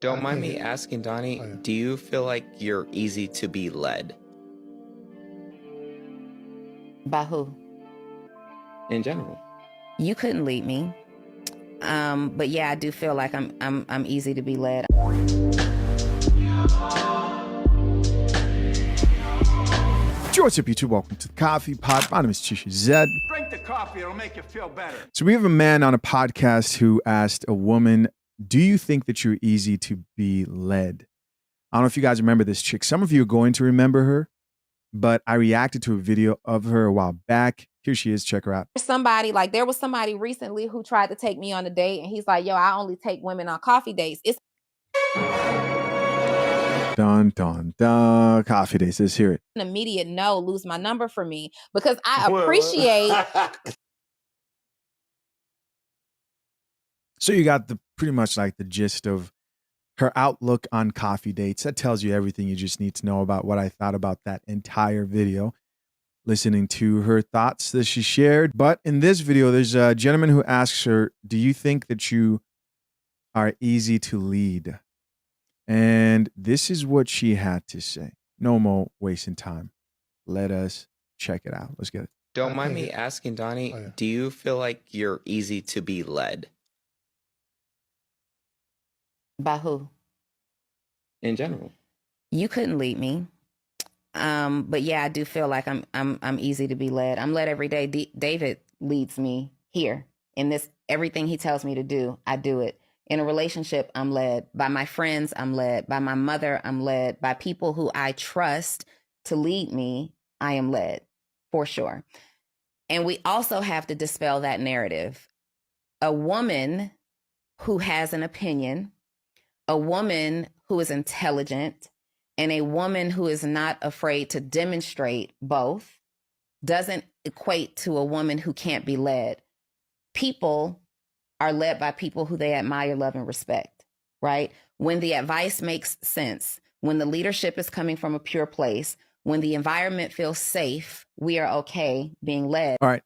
Don't mind me asking, Donnie, do you feel like you're easy to be led By who? in general? You couldn't lead me. But yeah, I do feel like I'm easy to be led. What's up, YouTube? Welcome to the Coffee Pot. My name is Chisha Zed. Drink the coffee, it'll make you feel better. So we have a man on a podcast who asked a woman, do you think that you're easy to be led? I don't know if you guys remember this chick. Some of you are going to remember her, but I reacted to a video of her a while back. Here she is. Check her out. There was somebody recently who tried to take me on a date, and he's like, yo, I only take women on coffee dates. It's Dun, dun, dun. Coffee days. Let's hear it. an immediate no, lose my number for me, because I appreciate. So you got pretty much like the gist of her outlook on coffee dates. That tells you everything you just need to know about what I thought about that entire video. Listening to her thoughts that she shared. But in this video, there's a gentleman who asks her, do you think that you are easy to lead? And this is what she had to say. No more wasting time. Let us check it out. Let's get it. Don't mind me asking, Donnie, do you feel like you're easy to be led By who? in general? You couldn't lead me. But yeah, I do feel like I'm easy to be led. I'm led every day. David leads me here in this. Everything he tells me to do, I do it. In a relationship, I'm led by my friends. I'm led by my mother. I'm led by people who I trust to lead me. I am led for sure. And we also have to dispel that narrative. A woman who has an opinion, a woman who is intelligent, and a woman who is not afraid to demonstrate both doesn't equate to a woman who can't be led. People are led by people who they admire, love, and respect, right? When the advice makes sense, when the leadership is coming from a pure place, when the environment feels safe, we are okay being led. All right.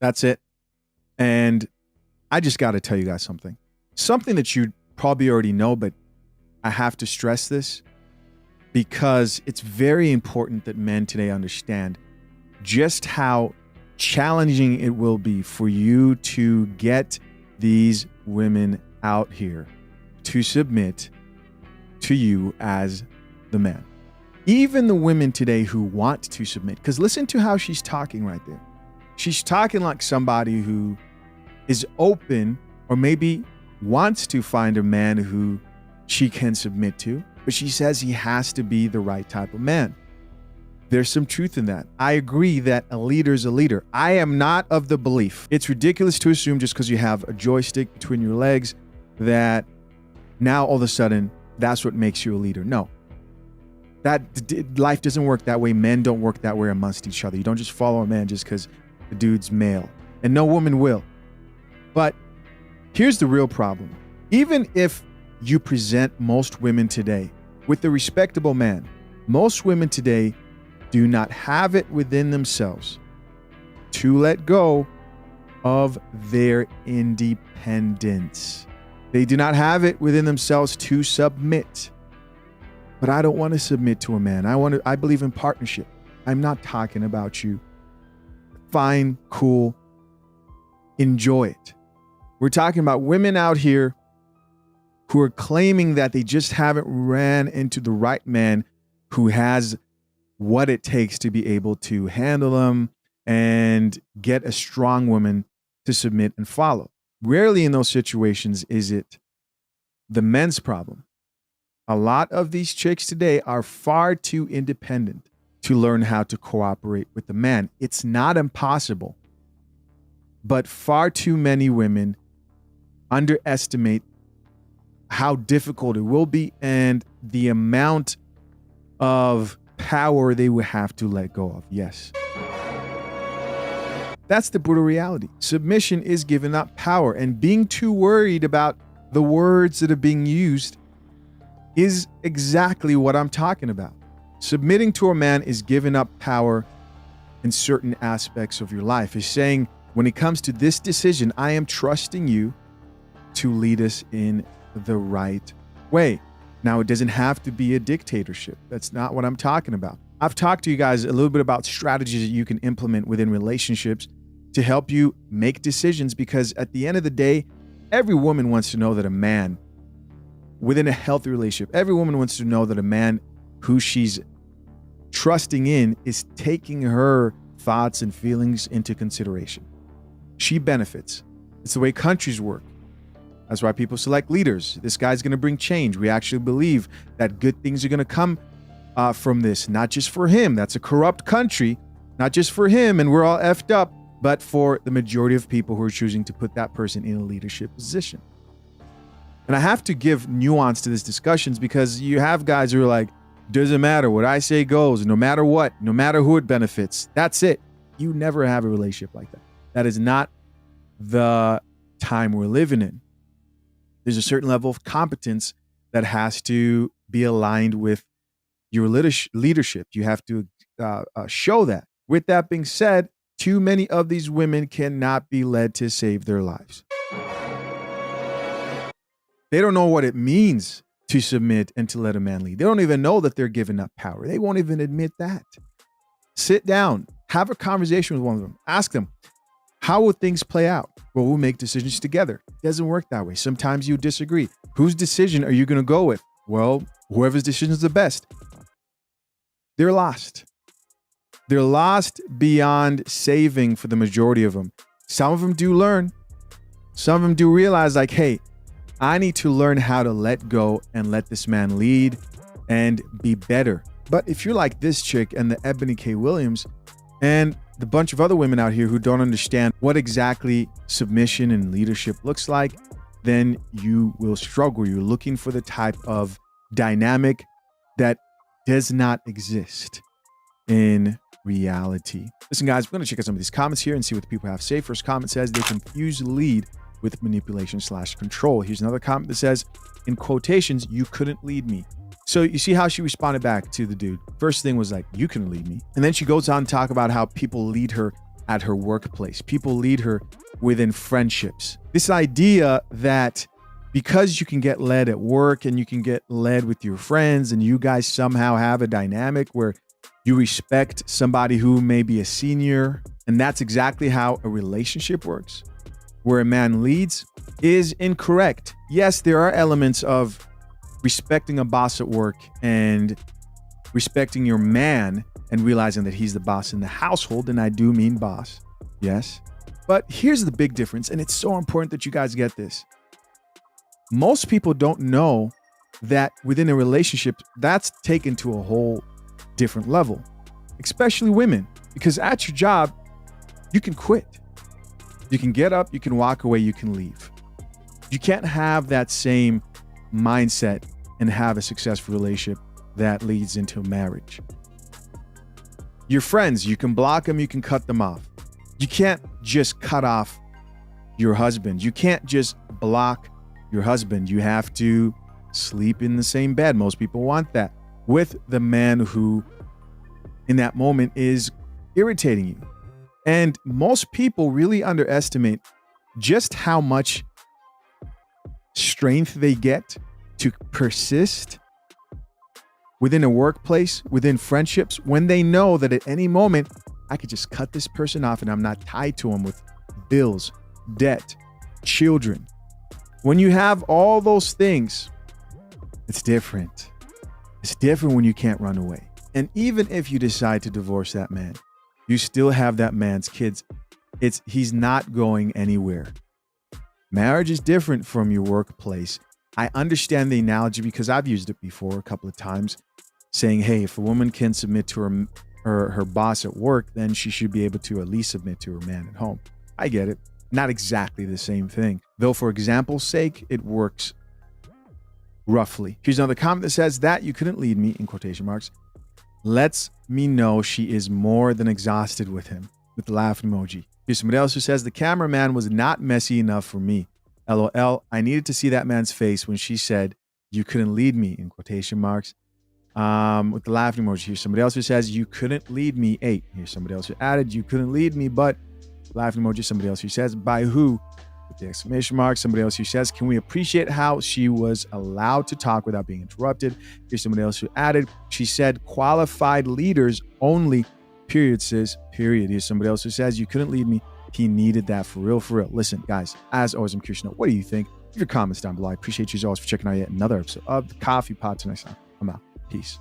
That's it. And I just got to tell you guys something. Something that you probably already know, but I have to stress this because it's very important that men today understand just how challenging it will be for you to get these women out here to submit to you as the man. Even the women today who want to submit, because listen to how she's talking right there. She's talking like somebody who is open or maybe wants to find a man who she can submit to, but she says he has to be the right type of man. There's some truth in that. I agree that a leader is a leader. I am not of the belief. It's ridiculous to assume just because you have a joystick between your legs that now all of a sudden that's what makes you a leader. No. Life doesn't work that way. Men don't work that way amongst each other. You don't just follow a man just because the dude's male. And no woman will. But here's the real problem. Even if you present most women today with a respectable man, most women today do not have it within themselves to let go of their independence. They do not have it within themselves to submit. But I don't want to submit to a man. I believe in partnership. I'm not talking about you. Fine, cool, enjoy it. We're talking about women out here who are claiming that they just haven't ran into the right man who has what it takes to be able to handle them and get a strong woman to submit and follow. Rarely in those situations is it the men's problem. A lot of these chicks today are far too independent to learn how to cooperate with the man. It's not impossible, but far too many women underestimate how difficult it will be and the amount of power they will have to let go of. Yes. That's the brutal reality. Submission is giving up power, and being too worried about the words that are being used is exactly what I'm talking about. Submitting to a man is giving up power in certain aspects of your life. It's saying, when it comes to this decision, I am trusting you to lead us in the right way. Now, it doesn't have to be a dictatorship. That's not what I'm talking about. I've talked to you guys a little bit about strategies that you can implement within relationships to help you make decisions, because at the end of the day, every woman wants to know that a man within a healthy relationship, every woman wants to know that a man who she's trusting in is taking her thoughts and feelings into consideration. She benefits. It's the way countries work. That's why people select leaders. This guy's going to bring change. We actually believe that good things are going to come from this, not just for him. That's a corrupt country, not just for him, and we're all effed up, but for the majority of people who are choosing to put that person in a leadership position. And I have to give nuance to these discussions, because you have guys who are like, doesn't matter, what I say goes, no matter what, no matter who it benefits. That's it. You never have a relationship like that. That is not the time we're living in. There's a certain level of competence that has to be aligned with your leadership. You have to show that. With that being said, too many of these women cannot be led to save their lives. They don't know what it means to submit and to let a man lead. They don't even know that they're giving up power. They won't even admit that. Sit down, have a conversation with one of them. Ask them, how will things play out? Well, we'll make decisions together. It doesn't work that way. Sometimes you disagree. Whose decision are you going to go with? Well, whoever's decision is the best. They're lost. They're lost beyond saving for the majority of them. Some of them do learn. Some of them do realize, like, hey, I need to learn how to let go and let this man lead and be better. But if you're like this chick and the Ebony K. Williams and the bunch of other women out here who don't understand what exactly submission and leadership looks like, then you will struggle. You're looking for the type of dynamic that does not exist in reality. Listen, guys, we're going to check out some of these comments here and see what the people have to say. First comment says they confuse lead with manipulation/control. Here's another comment that says, in quotations, you couldn't lead me. So you see how she responded back to the dude. First thing was like, you couldn't lead me. And then she goes on to talk about how people lead her at her workplace. People lead her within friendships. This idea that because you can get led at work and you can get led with your friends and you guys somehow have a dynamic where you respect somebody who may be a senior, and that's exactly how a relationship works, where a man leads, is incorrect. Yes, there are elements of respecting a boss at work and respecting your man and realizing that he's the boss in the household, and I do mean boss, yes. But here's the big difference, and it's so important that you guys get this. Most people don't know that within a relationship, that's taken to a whole different level, especially women, because at your job, you can quit. You can get up, you can walk away, you can leave. You can't have that same mindset and have a successful relationship that leads into marriage. Your friends, you can block them, you can cut them off. You can't just cut off your husband. You can't just block your husband. You have to sleep in the same bed. Most people want that with the man who in that moment is irritating you. And most people really underestimate just how much strength they get to persist within a workplace, within friendships, when they know that at any moment, I could just cut this person off and I'm not tied to them with bills, debt, children. When you have all those things, it's different. It's different when you can't run away. And even if you decide to divorce that man, you still have that man's kids. He's not going anywhere. Marriage is different from your workplace. I understand the analogy because I've used it before a couple of times, saying, hey, if a woman can submit to her boss at work, then she should be able to at least submit to her man at home. I get it. Not exactly the same thing, though for example's sake, it works roughly. Here's another comment that says that you couldn't lead me, in quotation marks, lets me know she is more than exhausted with him, with the laughing emoji. Here's somebody else who says the cameraman was not messy enough for me. LOL, I needed to see that man's face when she said, you couldn't lead me, in quotation marks, with the laughing emoji. Here's somebody else who says, you couldn't lead me, 8. Here's somebody else who added, you couldn't lead me, but laughing emoji. Somebody else who says, by who, with with the exclamation mark. Somebody else who says, can we appreciate how she was allowed to talk without being interrupted? Here's somebody else who added, she said, qualified leaders only, period, sis, period. Here's somebody else who says, you couldn't lead me. He needed that for real, for real. Listen, guys, as always, I'm curious to know, what do you think? Leave your comments down below. I appreciate you as always for checking out yet another episode of the Coffee Pod. Till next time, I'm out. Peace.